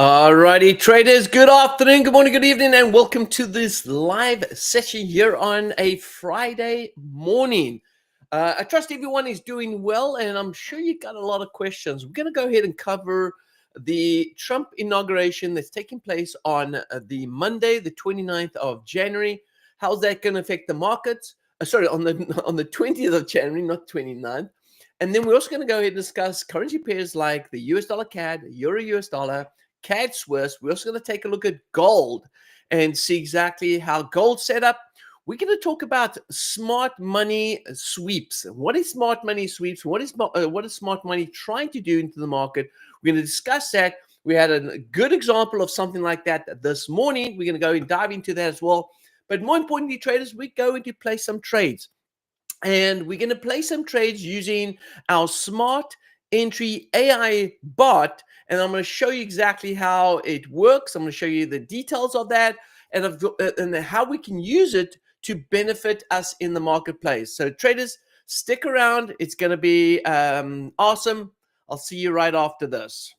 Alrighty, traders, good afternoon, good morning, good evening, and welcome to this live session here on a Friday morning. I trust everyone is doing well, and I'm sure you got a lot of questions. We're going to go ahead and cover the Trump inauguration that's taking place on the Monday, the 29th of January. How's that going to affect the markets? Sorry, on the 20th of January, not 29th. And then we're also going to go ahead and discuss currency pairs like the US dollar CAD, Euro US dollar, CADCHF. We're also going to take a look at gold and see exactly how gold's set up. We're going to talk about smart money sweeps. What is smart money sweeps? What is smart money trying to do into the market? We're going to discuss that. We had a good example of something like that this morning. We're going to go and dive into that as well. But more importantly, traders, we're going to play some trades. And we're going to play some trades using our SmartEntry AI BOT. And I'm going to show you exactly how it works. I'm going to show you the details of that and how we can use it to benefit us in the marketplace. So traders, stick around. It's going to be awesome. I'll see you right after this.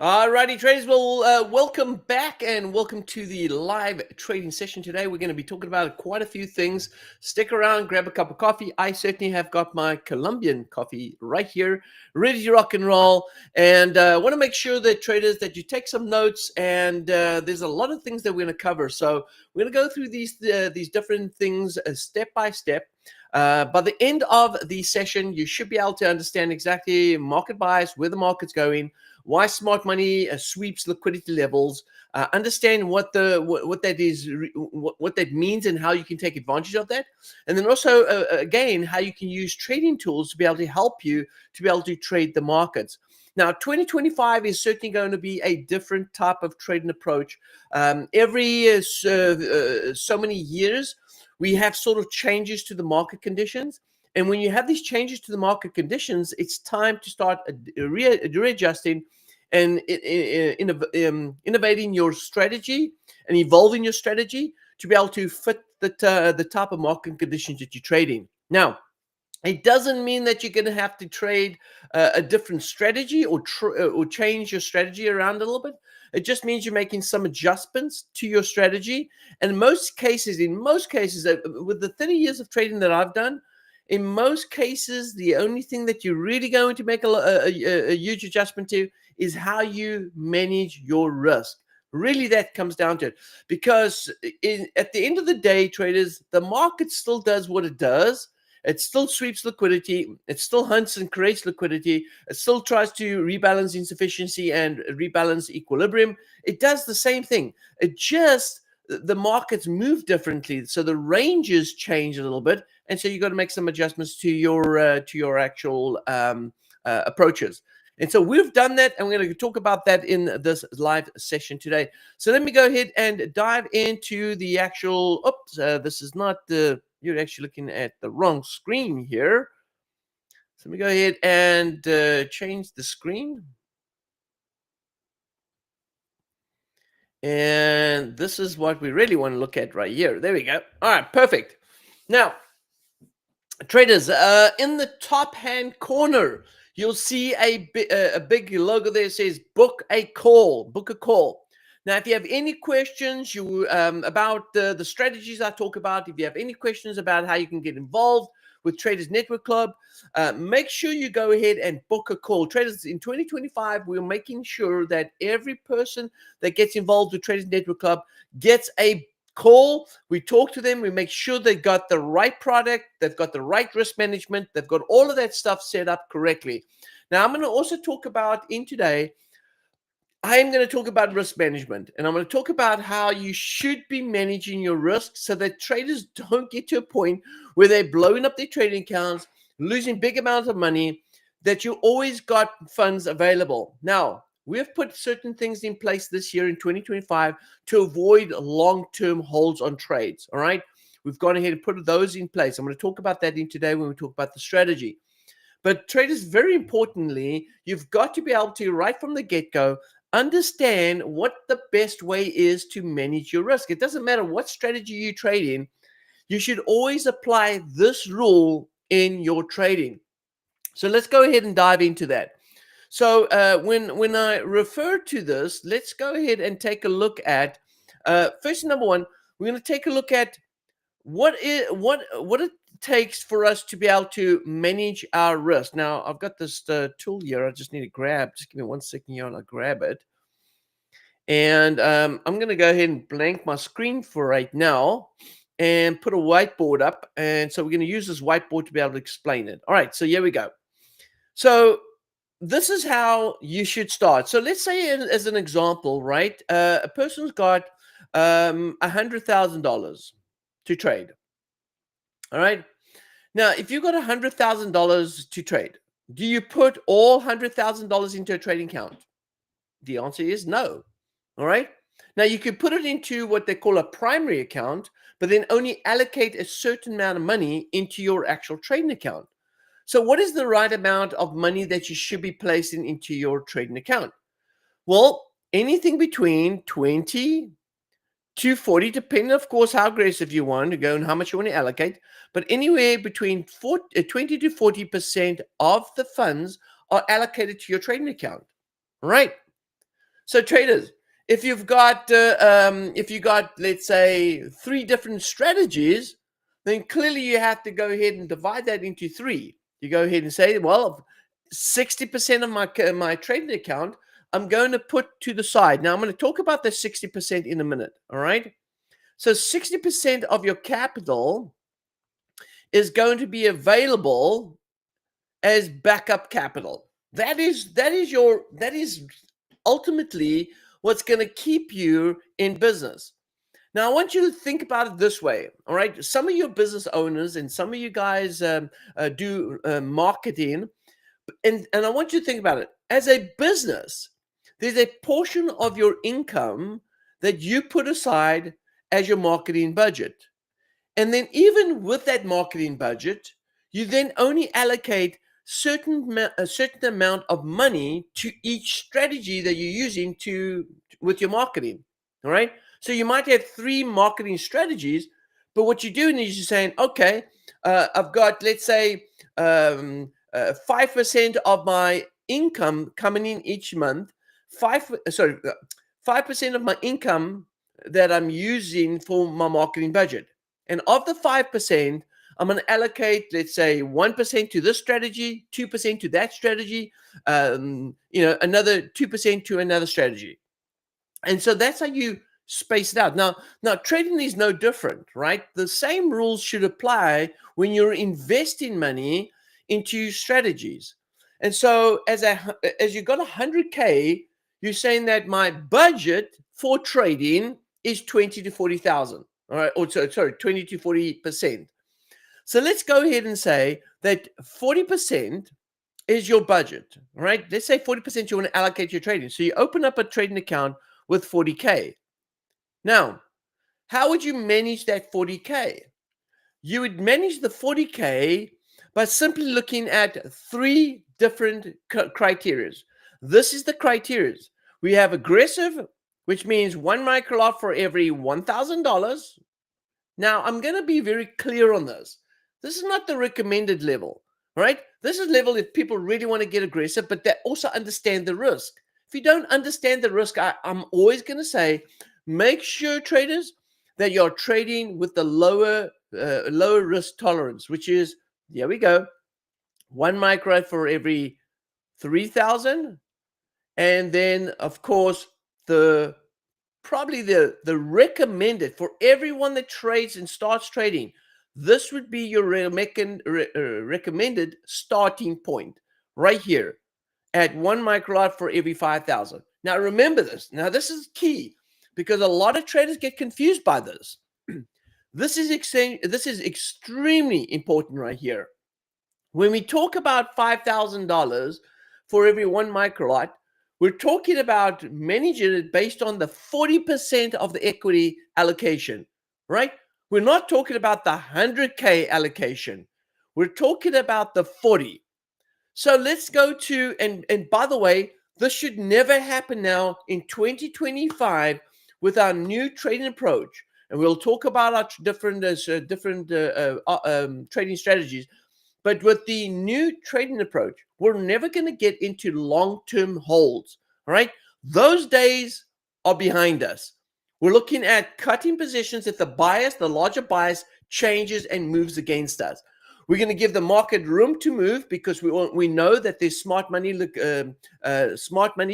Alrighty, traders, well, welcome back and welcome to the live trading session today. We're going to be talking about quite a few things. Stick around, grab a cup of coffee. I certainly have got my Colombian coffee right here, ready to rock and roll. And I want to make sure that traders, that you take some notes, and there's a lot of things that we're going to cover. So we're going to go through these different things step by step. By the end of the session, you should be able to understand exactly market bias, where the market's going, why smart money sweeps liquidity levels, understand what that is, what that means, and how you can take advantage of that, and then also again how you can use trading tools to be able to help you to be able to trade the markets. Now, 2025 is certainly going to be a different type of trading approach. Every so many years, we have sort of changes to the market conditions. And when you have these changes to the market conditions, it's time to start readjusting and innovating your strategy and evolving your strategy to be able to fit the type of market conditions that you're trading. Now, it doesn't mean that you're going to have to trade a different strategy or change your strategy around a little bit. It just means you're making some adjustments to your strategy. And in most cases, with the 30 years of trading that I've done, in most cases, the only thing that you're really going to make a huge adjustment to is how you manage your risk. Really, that comes down to it. Because at the end of the day, traders, the market still does what it does. It still sweeps liquidity. It still hunts and creates liquidity. It still tries to rebalance insufficiency and rebalance equilibrium. It does the same thing. It just, the markets move differently, so the ranges change a little bit, and so you got to make some adjustments to your actual approaches. And so we've done that, and we're going to talk about that in this live session today. So let me go ahead and dive into the actual. Oops, this is not the. You're actually looking at the wrong screen here. So let me go ahead and change the screen. And this is what we really want to look at right here. There we go. All right, perfect. Now, traders, in the top hand corner, you'll see a big logo there that says book a call. Book a call. Now, if you have any questions about the strategies I talk about, if you have any questions about how you can get involved with Traders Network Club, make sure you go ahead and book a call. Traders, in 2025, we're making sure that every person that gets involved with Traders Network Club gets a call. We talk to them. We make sure they got the right product. They've got the right risk management. They've got all of that stuff set up correctly. Now, I'm going to also talk about in today I am going to talk about risk management, and I'm going to talk about how you should be managing your risk so that traders don't get to a point where they're blowing up their trading accounts, losing big amounts of money, that you always got funds available. Now, we have put certain things in place this year in 2025 to avoid long-term holds on trades, all right? We've gone ahead and put those in place. I'm going to talk about that in today when we talk about the strategy. But traders, very importantly, you've got to be able to, right from the get-go, understand what the best way is to manage your risk. It doesn't matter what strategy you trade in, you should always apply this rule in your trading. So let's go ahead and dive into that. So when I refer to this, let's go ahead and take a look at first, number one, we're going to take a look at what it takes for us to be able to manage our risk. Now, I've got this tool here. I just need to grab. Just give me 1 second here, and I'll grab it. And I'm going to go ahead and blank my screen for right now and put a whiteboard up. And so we're going to use this whiteboard to be able to explain it. All right, so here we go. So this is how you should start. So let's say, as an example, right, a person's got $100,000 to trade. All right. Now, if you've got $100,000 to trade, do you put all $100,000 into a trading account? The answer is no. All right. Now, you could put it into what they call a primary account, but then only allocate a certain amount of money into your actual trading account. So what is the right amount of money that you should be placing into your trading account? Well, anything between 20 to 40, depending, of course, how aggressive you want to go and how much you want to allocate, but anywhere between 20 to 40% of the funds are allocated to your trading account, right? So traders, if you've got, let's say, 3 different strategies, then clearly you have to go ahead and divide that into 3. You go ahead and say, well, 60% of my trading account, I'm going to put to the side. Now, I'm going to talk about the 60% in a minute, all right? So 60% of your capital is going to be available as backup capital. That is ultimately what's going to keep you in business. Now, I want you to think about it this way, all right? Some of your business owners and some of you guys do marketing, and I want you to think about it. As a business, there's a portion of your income that you put aside as your marketing budget. And then even with that marketing budget, you then only allocate a certain amount of money to each strategy that you're using with your marketing. All right. So you might have 3 marketing strategies, but what you're doing is you're saying, okay, I've got, let's say, 5% of my income coming in each month. 5% of my income that I'm using for my marketing budget. And of the 5%, I'm going to allocate, let's say, 1% to this strategy, 2% to that strategy, another 2% to another strategy. And so that's how you space it out. Now, trading is no different, right? The same rules should apply when you're investing money into strategies. And so as you got 100K, you're saying that my budget for trading is 20 to 40,000. All right, or sorry, 20 to 40%. So let's go ahead and say that 40% is your budget, right? Let's say 40% you want to allocate your trading. So you open up a trading account with 40K. Now, how would you manage that 40K? You would manage the 40K by simply looking at 3 different criteria. This is the criteria. We have aggressive, which means 1 micro lot for every $1,000. Now, I'm going to be very clear on this. This is not the recommended level, right? This is level if people really want to get aggressive, but they also understand the risk. If you don't understand the risk, I'm always going to say, make sure, traders, that you're trading with the lower risk tolerance, which is, here we go, 1 micro for every 3,000. And then, of course, probably the recommended for everyone that trades and starts trading, this would be your recommended starting point right here at 1 micro lot for every 5,000. Now, remember this. Now, this is key because a lot of traders get confused by this. This is extremely important right here. When we talk about $5,000 for every 1 microlot, we're talking about managing it based on the 40% of the equity allocation, right? We're not talking about the 100K allocation. We're talking about the 40. So let's go to, and by the way, this should never happen now in 2025 with our new trading approach. And we'll talk about our different trading strategies. But with the new trading approach, we're never going to get into long-term holds, all right? Those days are behind us. We're looking at cutting positions if the larger bias changes and moves against us. We're going to give the market room to move because we know that there's smart money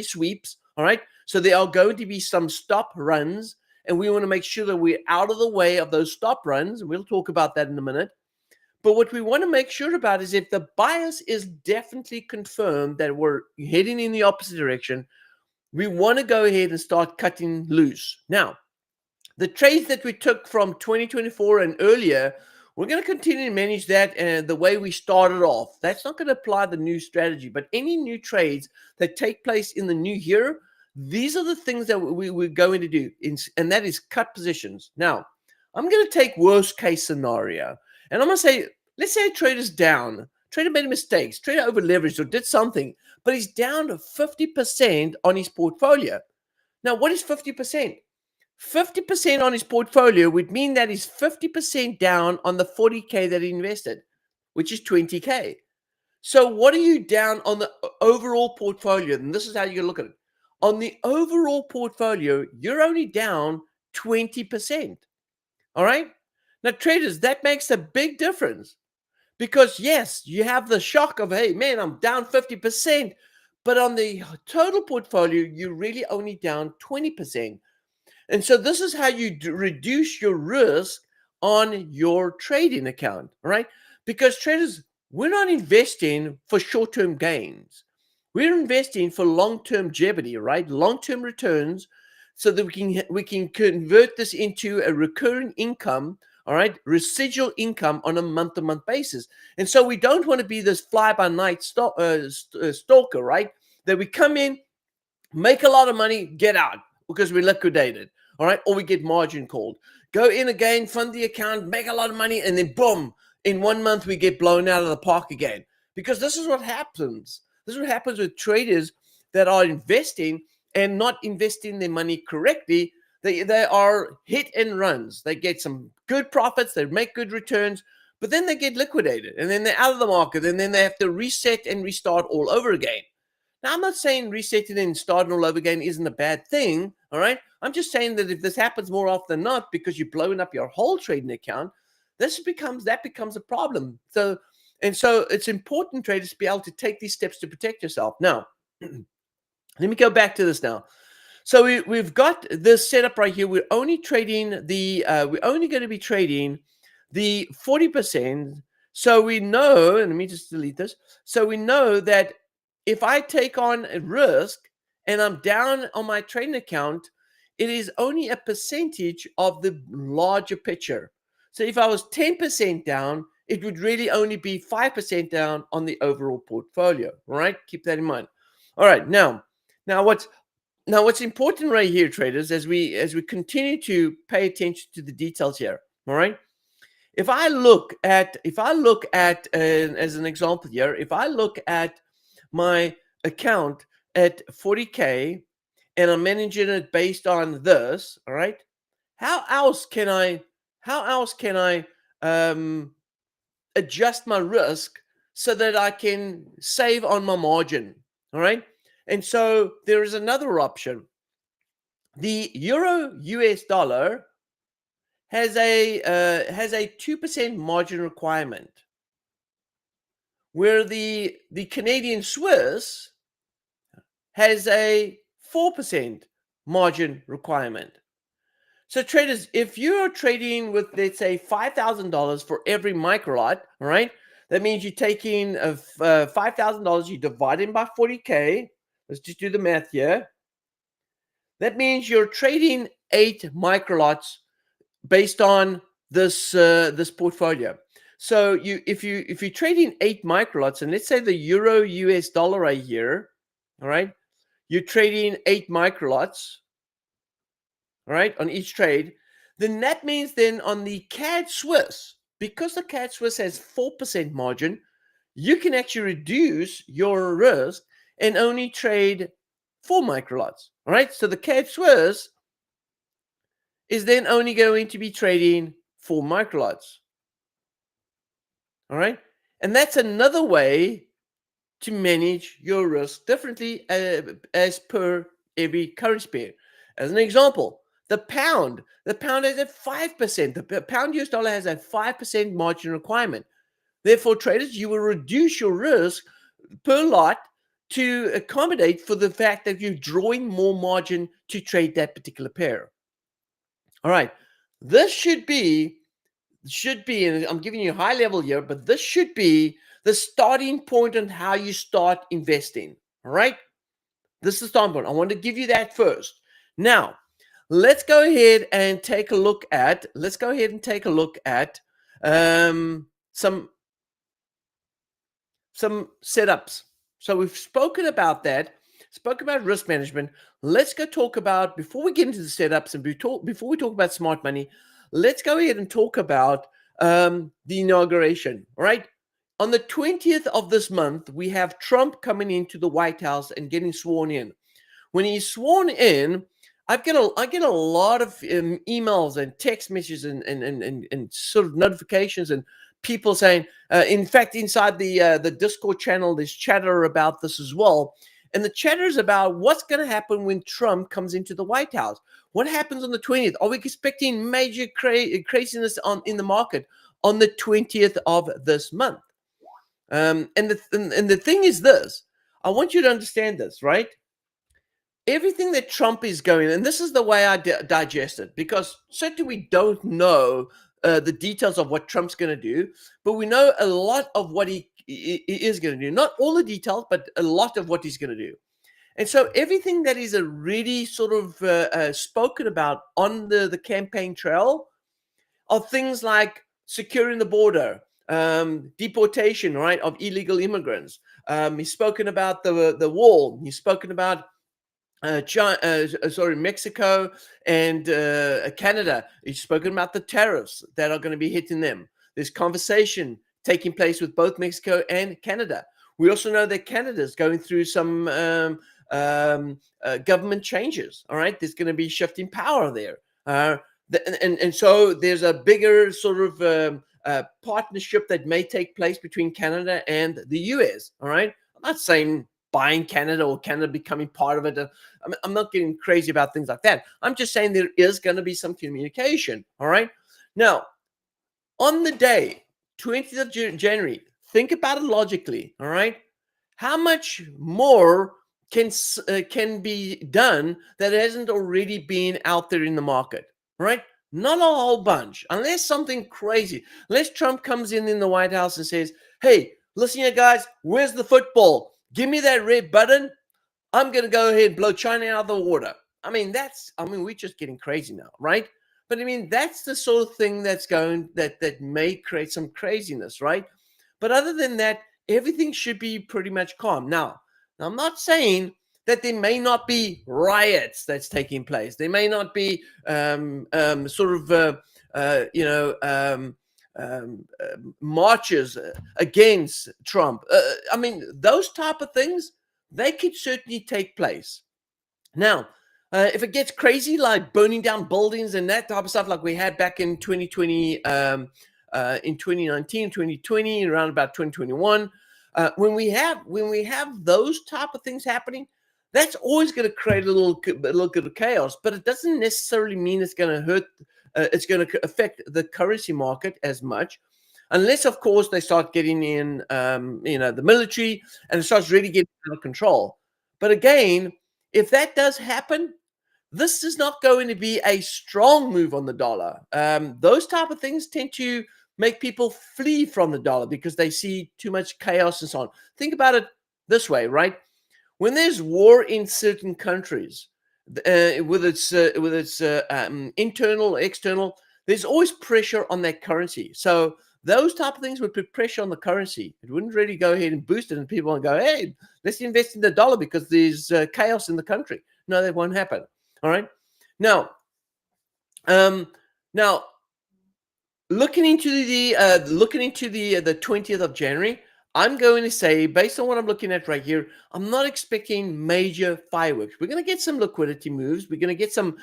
sweeps, all right? So there are going to be some stop runs, and we want to make sure that we're out of the way of those stop runs. We'll talk about that in a minute. But what we want to make sure about is if the bias is definitely confirmed that we're heading in the opposite direction, we want to go ahead and start cutting loose. Now, the trades that we took from 2024 and earlier, we're going to continue to manage that the way we started off. That's not going to apply the new strategy, but any new trades that take place in the new year, these are the things that we're going to do, and that is cut positions. Now, I'm going to take worst case scenario, and I'm going to say, let's say a trader's down. Trader made mistakes. Trader over leveraged or did something, but he's down to 50% on his portfolio. Now, what is 50%? 50% on his portfolio would mean that he's 50% down on the 40K that he invested, which is 20K. So what are you down on the overall portfolio? And this is how you look at it. On the overall portfolio, you're only down 20%. All right? Now, traders, that makes a big difference because, yes, you have the shock of, hey, man, I'm down 50%. But on the total portfolio, you're really only down 20%. And so this is how you reduce your risk on your trading account, right? Because traders, we're not investing for short-term gains. We're investing for long-term longevity, right? Long-term returns so that we can convert this into a recurring income, all right? Residual income on a month-to-month basis. And so we don't want to be this fly-by-night stalker, right? That we come in, make a lot of money, get out because we liquidated. All right, or we get margin called. Go in again, fund the account, make a lot of money, and then boom, in 1 month we get blown out of the park again. Because this is what happens. This is what happens with traders that are investing and not investing their money correctly. They are hit and runs. They get some good profits, they make good returns, but then they get liquidated, and then they're out of the market, and then they have to reset and restart all over again. Now, I'm not saying resetting and starting all over again isn't a bad thing, all right? I'm just saying that if this happens more often than not because you're blowing up your whole trading account, that becomes a problem. So it's important, traders, to be able to take these steps to protect yourself. Now, let me go back to this now. So we've got this setup right here. We're only going to be trading the 40%. So we know, and let me just delete this. So we know that if I take on a risk and I'm down on my trading account, it is only a percentage of the larger picture. So if I was 10% down, it would really only be 5% down on the overall portfolio. All right, keep that in mind. All right, now what's important right here, traders, as we continue to pay attention to the details here. All right. If I look at as an example here, if I look at my account at 40K and I'm managing it based on this, all right, how else can I adjust my risk so that I can save on my margin? All right, and so there is another option. The euro US dollar has a 2% margin requirement, where the Canadian Swiss has a 4% margin requirement. So traders, if you're trading with, let's say, $5,000 for every microlot, all right, that means you're taking $5,000, you divide it by 40K. Let's just do the math here. That means you're trading 8 microlots based on this portfolio. So if you're trading 8 microlots, and let's say the euro US dollar a year, all right, you're trading 8 microlots, all right, on each trade, then that means then on the CAD Swiss, because the CAD Swiss has 4% margin, you can actually reduce your risk and only trade 4 microlots. All right. So the CAD Swiss is then only going to be trading 4 microlots. All right. And that's another way to manage your risk differently as per every currency pair. As an example, the pound has a 5%. The pound US dollar has a 5% margin requirement. Therefore, traders, you will reduce your risk per lot to accommodate for the fact that you're drawing more margin to trade that particular pair. All right. This should be, and I'm giving you a high level here, but this should be the starting point on how you start investing. All right. This is the starting point. I want to give you that first. Now, let's go ahead and take a look at, some setups. So we've spoken about that, spoke about risk management. Let's go talk about, before we get into the setups and before we talk about smart money, let's go ahead and talk about the inauguration. All right. On the 20th of this month, we have Trump coming into the White House and getting sworn in. When he's sworn in, I get a lot of emails and text messages and sort of notifications and people saying, in fact, inside the Discord channel, there's chatter about this as well. And the chatter is about what's going to happen when Trump comes into the White House. What happens on the 20th? Are we expecting major craziness in the market on the 20th of this month? And the thing is this. I want you to understand this, right? Everything that Trump is going, and this is the way I digest it, because certainly we don't know the details of what Trump's going to do, but we know a lot of what he is going to do. Not all the details, but a lot of what he's going to do. And so everything that is already sort of spoken about on the campaign trail are things like securing the border, deportation, right, of illegal immigrants. He's spoken about the wall. He's spoken about Mexico and Canada. He's spoken about the tariffs that are going to be hitting them. There's conversation taking place with both Mexico and Canada. We also know that Canada is going through some government changes. All right, there's going to be shifting power there, and so there's a bigger sort of partnership that may take place between Canada and the US. All right, I'm not saying buying Canada or Canada becoming part of it. I'm not getting crazy about things like that. I'm just saying there is going to be some communication. All right. Now, on the day, 20th of January, think about it logically. All right. How much more can be done that hasn't already been out there in the market? Right. Not a whole bunch, unless something crazy. Unless Trump comes in the White House and says, hey, listen here, guys, where's the football? Give me that red button. I'm going to go ahead and blow China out of the water. We're just getting crazy now, right? But that's the sort of thing that may create some craziness, right? But other than that, everything should be pretty much calm. Now I'm not saying that there may not be riots that's taking place. There may not be marches against Trump. Those type of things, they could certainly take place. Now, if it gets crazy, like burning down buildings and that type of stuff, like we had back in 2020, in 2019, 2020, around about 2021, when we have those type of things happening, that's always going to create a little bit of chaos. But it doesn't necessarily mean it's going to hurt. It's going to affect the currency market as much, unless, of course, they start getting in, the military, and it starts really getting out of control. But again, if that does happen, this is not going to be a strong move on the dollar. Those type of things tend to make people flee from the dollar because they see too much chaos and so on. Think about it this way, right? When there's war in certain countries, whether it's internal or external, there's always pressure on that currency. So those type of things would put pressure on the currency. It wouldn't really go ahead and boost it, and people won't go, hey, let's invest in the dollar because there's chaos in the country. No, that won't happen. All right. Now, now looking into the 20th of January, I'm going to say, based on what I'm looking at right here, I'm not expecting major fireworks. We're going to get some liquidity moves. We're going to get some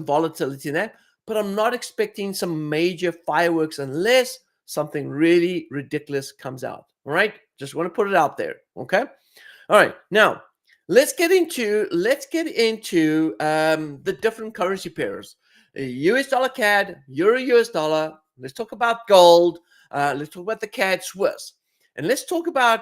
volatility in that, but I'm not expecting some major fireworks unless something really ridiculous comes out. All right, just want to put it out there. Okay, all right. Now let's get into the different currency pairs. US dollar CAD, Euro US dollar. Let's talk about gold. Let's talk about the CAD Swiss. And let's talk about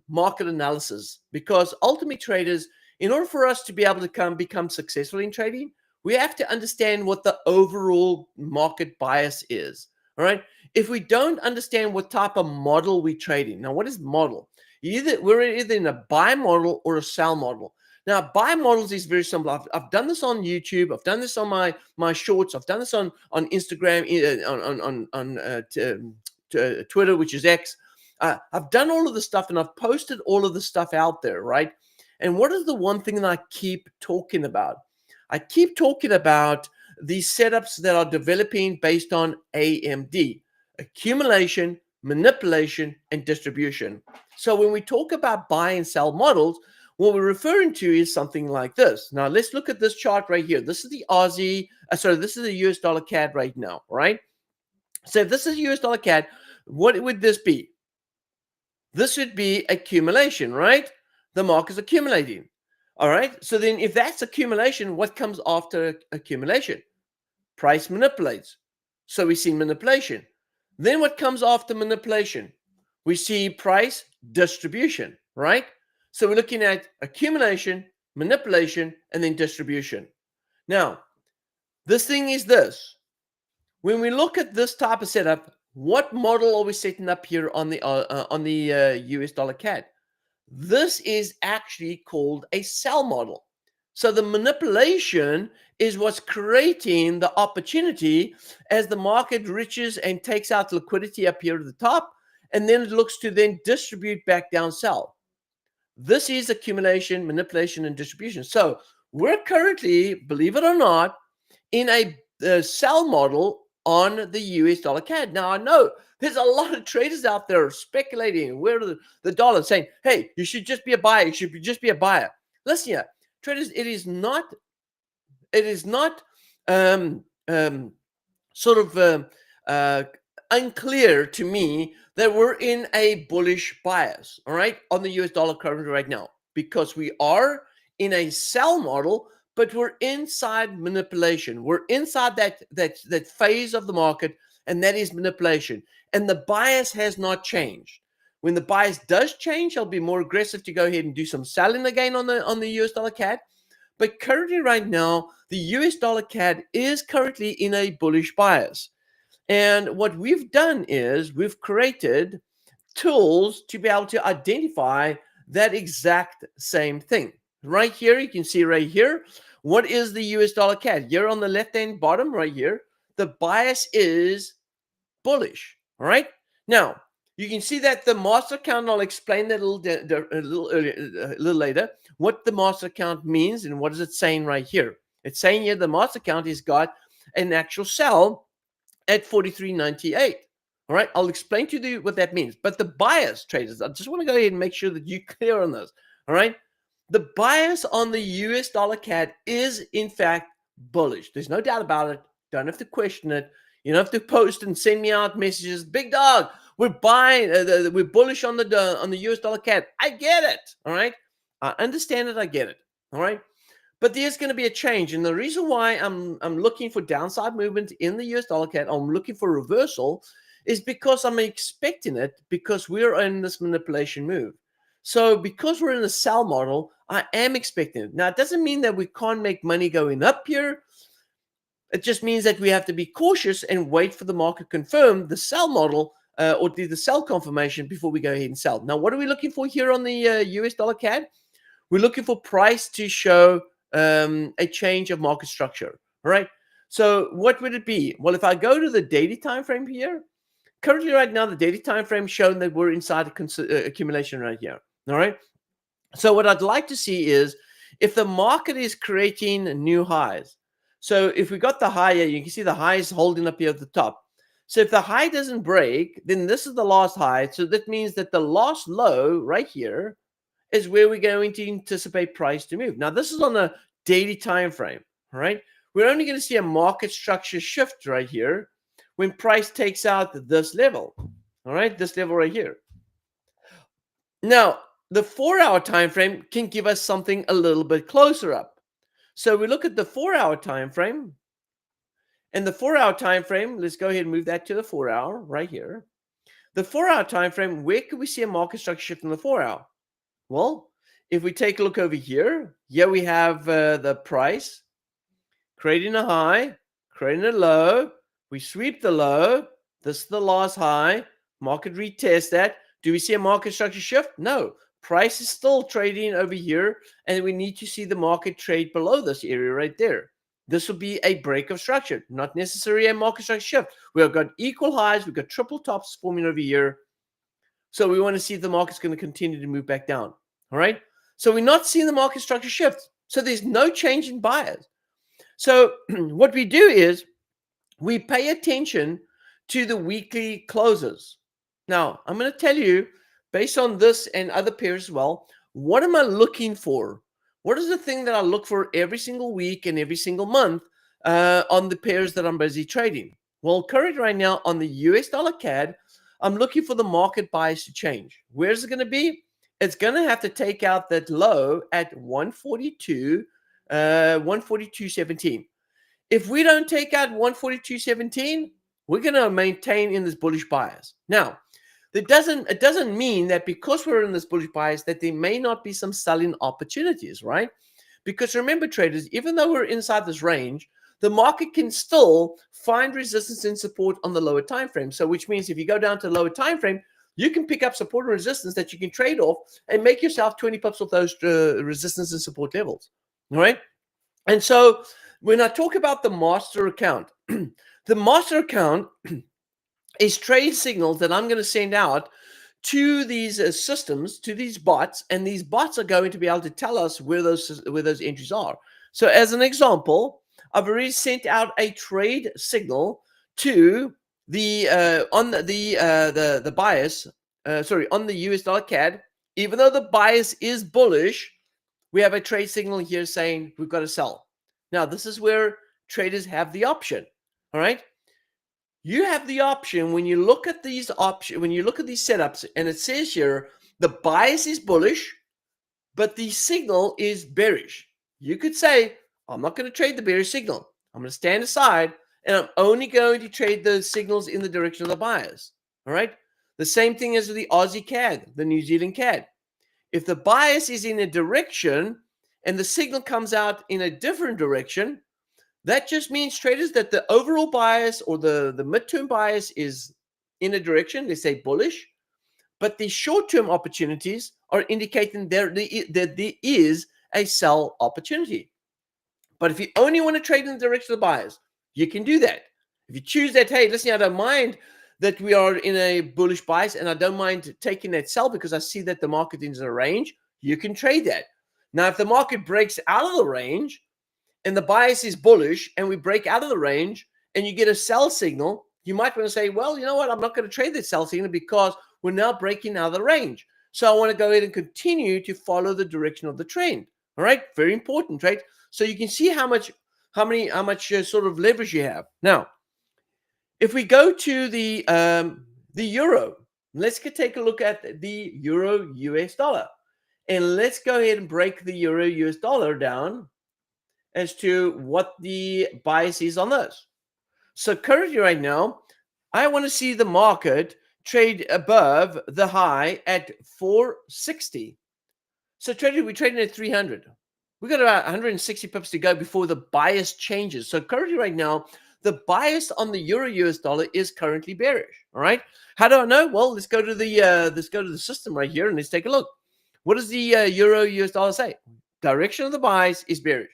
market analysis, because ultimately traders, in order for us to be able to become successful in trading, we have to understand what the overall market bias is. All right. If we don't understand what type of model we're trading, now what is model? We're either in a buy model or a sell model. Now, buy models is very simple. I've done this on YouTube. I've done this on my shorts. I've done this on Instagram, on Twitter, which is X. I've done all of the stuff, and I've posted all of the stuff out there, right? And what is the one thing that I keep talking about? I keep talking about these setups that are developing based on AMD: accumulation, manipulation, and distribution. So when we talk about buy and sell models, what we're referring to is something like this. Now, let's look at this chart right here. This is the this is the US dollar CAD right now, right? So if this is US dollar CAD, what would this be? This would be accumulation, right? The market's accumulating. All right. So then if that's accumulation, what comes after accumulation? Price manipulates. So we see manipulation. Then what comes after manipulation? We see price distribution, right? So we're looking at accumulation, manipulation, and then distribution. Now, this thing is this. When we look at this type of setup, what model are we setting up here on the US dollar CAD? This is actually called a sell model. So the manipulation is what's creating the opportunity as the market reaches and takes out liquidity up here at the top, and then it looks to then distribute back down sell. This is accumulation, manipulation, and distribution. So we're currently, believe it or not, in a sell model on the US dollar CAD. Now, I know there's a lot of traders out there speculating where the dollar, saying, hey, you should just be a buyer. You should just be a buyer. Listen here, traders, it is not unclear to me that we're in a bullish bias, all right, on the US dollar currently right now, because we are in a sell model, but we're inside manipulation. We're inside that phase of the market, and that is manipulation. And the bias has not changed. When the bias does change, I'll be more aggressive to go ahead and do some selling again on the US dollar CAD. But currently right now, the US dollar CAD is currently in a bullish bias. And what we've done is we've created tools to be able to identify that exact same thing. Right here, you can see right here, what is the US dollar CAD? Here on the left-hand bottom right here, the bias is bullish, all right? Now, you can see that the master account, I'll explain that a little later, what the master account means and what is it saying right here. It's saying here the master account has got an actual sell at 43.98. All right, I'll explain to you what that means. But the bias, traders, I just want to go ahead and make sure that you're clear on this. All right, the bias on the US dollar CAD is in fact bullish. There's no doubt about it. Don't have to question it. You don't have to post and send me out messages. Big dog, we're buying. We're bullish on the US dollar CAD. I get it. All right, I understand it. I get it. All right. But there's going to be a change. And the reason why I'm looking for downside movement in the US dollar CAD, I'm looking for reversal, is because I'm expecting it, because we're in this manipulation move. So because we're in a sell model, I am expecting it. Now, it doesn't mean that we can't make money going up here. It just means that we have to be cautious and wait for the market to confirm the sell model or do the sell confirmation before we go ahead and sell. Now, what are we looking for here on the US dollar CAD? We're looking for price to show a change of market structure. All right. So what would it be? Well, if I go to the daily time frame here, currently right now the daily time frame showing that we're inside a accumulation right here. All right. So what I'd like to see is if the market is creating new highs. So if we got the high here, you can see the high is holding up here at the top. So if the high doesn't break, then this is the last high. So that means that the last low right here is where we're going to anticipate price to move. Now, this is on a daily time frame, all right? We're only going to see a market structure shift right here when price takes out this level, all right? This level right here. Now, the 4-hour time frame can give us something a little bit closer up. So we look at the 4-hour time frame. And the 4-hour time frame, let's go ahead and move that to the 4-hour right here. The 4-hour time frame, where could we see a market structure shift in the 4-hour? Well, if we take a look over here, we have the price creating a high, creating a low. We sweep the low. This is the last high. Market retest that. Do we see a market structure shift? No. Price is still trading over here, and we need to see the market trade below this area right there. This will be a break of structure, not necessarily a market structure shift. We've got equal highs. We've got triple tops forming over here. So we want to see if the market's going to continue to move back down. All right. So we're not seeing the market structure shift. So there's no change in bias. So what we do is we pay attention to the weekly closes. Now, I'm going to tell you, based on this and other pairs as well, what am I looking for? What is the thing that I look for every single week and every single month on the pairs that I'm busy trading? Well, currently right now on the US dollar CAD, I'm looking for the market bias to change. Where's it going to be? It's going to have to take out that low at 142.17. If we don't take out 142.17, we're going to maintain in this bullish bias. Now, it doesn't mean that because we're in this bullish bias that there may not be some selling opportunities, right? Because remember, traders, even though we're inside this range, the market can still find resistance and support on the lower time frame. So which means if you go down to the lower time frame, you can pick up support and resistance that you can trade off and make yourself 20 pips off those resistance and support levels. All right. And so when I talk about the master account, the master account is trade signals that I'm going to send out to these systems, to these bots, and these bots are going to be able to tell us where those entries are. So as an example, I've already sent out a trade signal to the on the bias, on the US dollar CAD. Even though the bias is bullish, we have a trade signal here saying we've got to sell. Now, this is where traders have the option. All right. You have the option when you look at these when you look at these setups, and it says here the bias is bullish, but the signal is bearish. You could say, I'm not going to trade the bearish signal. I'm going to stand aside, and I'm only going to trade the signals in the direction of the bias. All right. The same thing as with the Aussie CAD, the New Zealand CAD. If the bias is in a direction and the signal comes out in a different direction, that just means, traders, that the overall bias or the midterm bias is in a direction, let's say bullish, but the short-term opportunities are indicating that there is a sell opportunity. But if you only want to trade in the direction of the bias, you can do that. If you choose that, hey, listen, I don't mind that we are in a bullish bias and I don't mind taking that sell because I see that the market is in a range, you can trade that. Now, if the market breaks out of the range, and the bias is bullish and we break out of the range and you get a sell signal, you might want to say, well, you know what? I'm not going to trade that sell signal because we're now breaking out of the range. So I want to go ahead and continue to follow the direction of the trend. All right. Very important, right? So you can see how much sort of leverage you have. Now, if we go to the euro, let's take a look at the euro US dollar, and let's go ahead and break the euro US dollar down as to what the bias is on this. So currently right now, I want to see the market trade above the high at 460. So we're trading at 300. We've got about 160 pips to go before the bias changes. So currently right now, the bias on the euro US dollar is currently bearish. All right. How do I know? Well, let's go to the system right here and let's take a look. What does the euro US dollar say? Direction of the bias is bearish.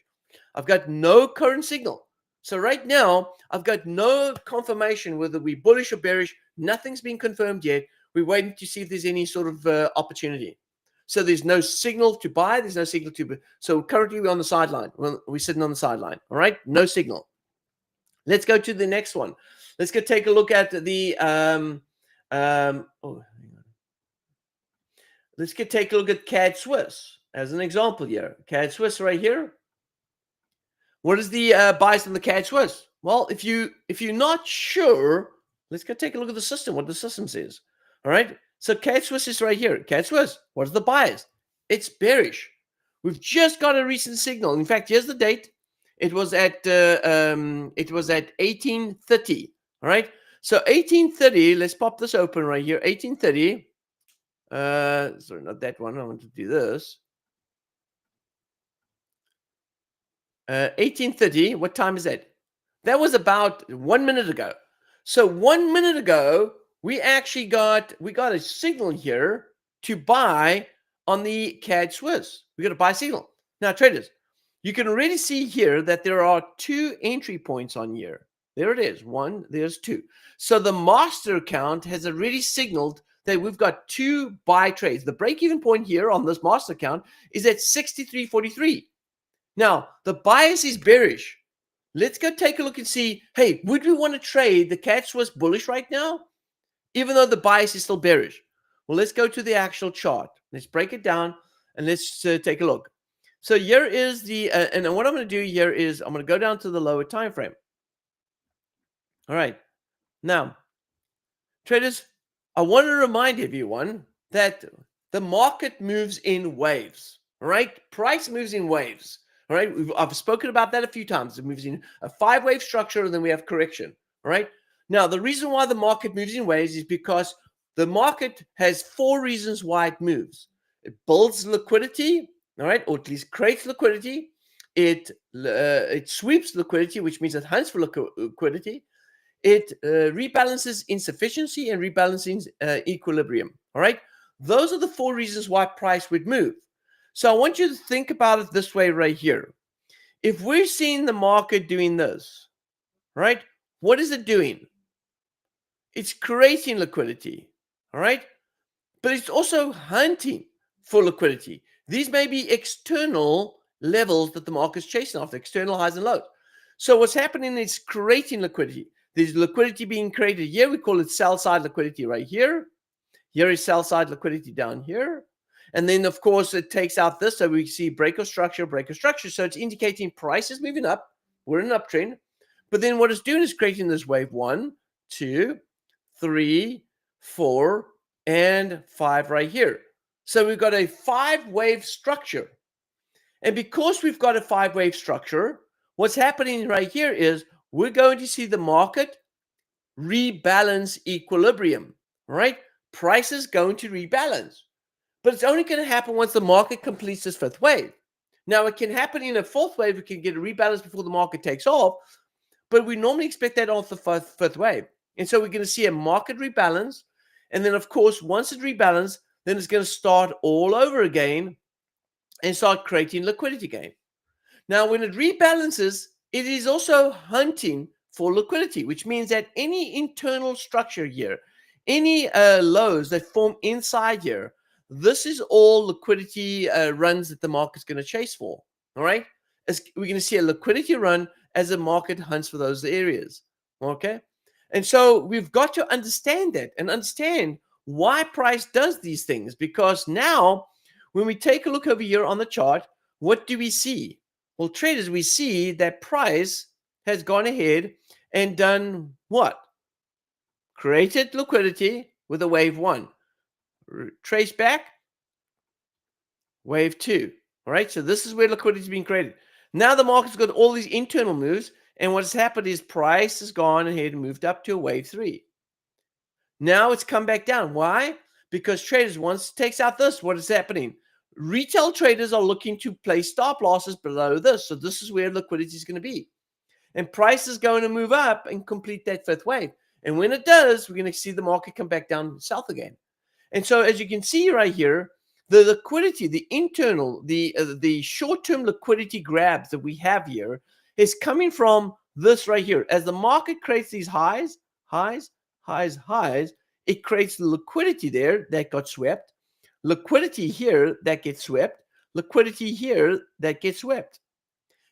I've got no current signal. So right now, I've got no confirmation whether we're bullish or bearish. Nothing's been confirmed yet. We're waiting to see if there's any sort of opportunity. So there's no signal to buy. There's no signal to. So currently we're on the sideline. We're sitting on the sideline. All right, no signal. Let's go to the next one. Let's go take a look at the. Let's take a look at CAD Swiss as an example here. CAD Swiss right here. What is the bias on the CAD Swiss? Well, if you're not sure, let's go take a look at the system. What the system says. All right. So CAD Swiss is right here. CAD Swiss. What is the bias? It's bearish. We've just got a recent signal. In fact, here's the date. It was at 1830. All right. So 1830. Let's pop this open right here. 1830. Sorry, not that one. I want to do this. 1830. What time is that? That was about 1 minute ago. So 1 minute ago, we actually got a signal here to buy on the CAD Swiss. We got a buy signal. Now, traders, you can already see here that there are 2 entry points on here. There it is. 1, there's 2. So the master account has already signaled that we've got 2 buy trades. The break-even point here on this master account is at 63.43. Now, the bias is bearish. Let's go take a look and see, hey, would we want to trade the CAD Swiss bullish right now, even though the bias is still bearish? Well, let's go to the actual chart. Let's break it down and let's take a look. So here is the, and what I'm going to do here is I'm going to go down to the lower time frame. All right. Now, traders, I want to remind everyone that the market moves in waves, all right? Price moves in waves, all right? I've spoken about that a few times. It moves in a 5-wave structure, and then we have correction, all right? Now, the reason why the market moves in waves is because the market has 4 reasons why it moves. It builds liquidity, all right, or at least creates liquidity. It sweeps liquidity, which means it hunts for liquidity. It rebalances insufficiency and rebalances equilibrium. All right. Those are the 4 reasons why price would move. So I want you to think about it this way right here. If we're seeing the market doing this, right, what is it doing? It's creating liquidity. All right. But it's also hunting for liquidity. These may be external levels that the market's chasing after, external highs and lows. So what's happening is creating liquidity. There's liquidity being created here. We call it sell side liquidity right here. Here is sell side liquidity down here. And then, of course, it takes out this. So we see break of structure, break of structure. So it's indicating price is moving up. We're in an uptrend. But then what it's doing is creating this wave 1, 2, 3, 4, and 5 right here. So we've got a 5-wave structure. And because we've got a 5-wave structure, what's happening right here is we're going to see the market rebalance equilibrium, right? Price is going to rebalance, but it's only going to happen once the market completes this 5th wave. Now, it can happen in a 4th wave. We can get a rebalance before the market takes off, but we normally expect that off the 5th wave. And so we're going to see a market rebalance. And then, of course, once it rebalances, then it's going to start all over again and start creating liquidity again. Now, when it rebalances, it is also hunting for liquidity, which means that any internal structure here, any lows that form inside here, this is all liquidity runs that the market's going to chase for. All right. We're going to see a liquidity run as the market hunts for those areas. Okay. And so we've got to understand that and understand why price does these things, because now when we take a look over here on the chart, what do we see? Well, traders, we see that price has gone ahead and done what? Created liquidity with a wave 1. Trace back, wave 2. All right, so this is where liquidity is being created. Now the market's got all these internal moves, and what's happened is price has gone ahead and moved up to a wave 3. Now it's come back down. Why? Because traders, once it takes out this, what is happening? Retail traders are looking to place stop losses below this. So this is where liquidity is going to be. And price is going to move up and complete that 5th wave. And when it does, we're going to see the market come back down south again. And so as you can see right here, The liquidity, the internal, the short-term liquidity grabs that we have here is coming from this right here. As the market creates these highs, it creates the liquidity there that got swept, liquidity here that gets swept, liquidity here that gets swept.